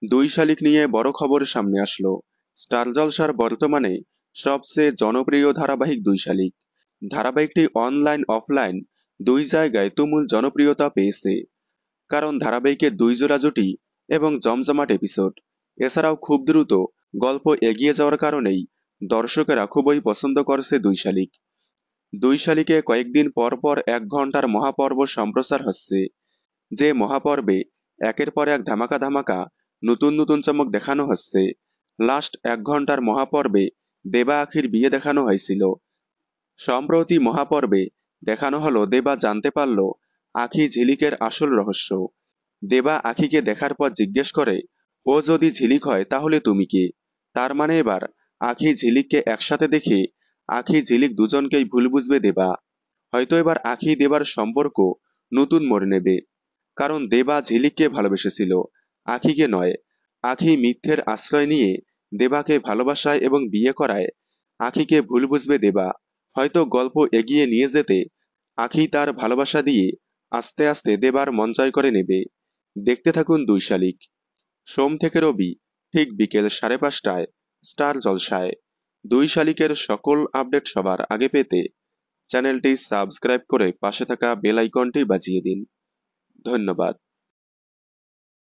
দুই শালিক নিয়ে বড় খবর সামনে আসলো। স্টার জলসার বর্তমানে সবচেয়ে জনপ্রিয় ধারাবাহিক দুই শালিক। ধারাবাহিকটি অনলাইন অফলাইন দুই জায়গায় তুমুল জনপ্রিয়তা পেয়েছে, কারণ ধারাবাহিকে দুই জোড়া জুটি এবং জমজমাট এপিসোড। এছাড়াও খুব দ্রুত গল্প এগিয়ে যাওয়ার কারণেই দর্শকেরা খুবই পছন্দ করছে দুই শালিক। দুই শালিকে কয়েকদিন পর পর 1 ঘন্টার মহাপর্ব সম্প্রচার হচ্ছে, যে মহাপর্বে একের পর এক ধামাকা ধামাকা নতুন নতুন চমক দেখানো হচ্ছে। লাস্ট 1 ঘন্টার মহাপর্বে দেবা আখির বিয়ে দেখানো হয়েছিল। সম্প্রতি মহাপর্বে দেখানো হলো দেবা জানতে পারল আখি ঝিলিকের আসল রহস্য। দেবা আখিকে দেখার পর জিজ্ঞেস করে, ও যদি ঝিলিক হয় তাহলে তুমি কে? তার মানে এবার আখি ঝিলিককে একসাথে দেখে আখি ঝিলিক দুজনকেই ভুল বুঝবে দেবা। হয়তো এবার আখি দেবার সম্পর্ক নতুন মোড় নেবে, কারণ দেবা ঝিলিককে ভালোবেসেছিল, আখিকে নয়। আখি মিথ্যের আশ্রয় নিয়ে দেবাকে ভালোবাসায় এবং বিয়ে করায় আখিকে ভুল বুঝবে দেবা। হয়তো গল্প এগিয়ে নিয়ে যেতে আখি তার ভালোবাসা দিয়ে আস্তে আস্তে দেবার মন জয় করে নেবে। দেখতে থাকুন দুই শালিক। সোম থেকে রবি ঠিক বিকেল 5:30টায় স্টার জলসায়। দুই শালিকের সকল আপডেট সবার আগে পেতে চ্যানেলটি সাবস্ক্রাইব করে পাশে থাকা বেল আইকনটি বাজিয়ে দিন। ধন্যবাদ।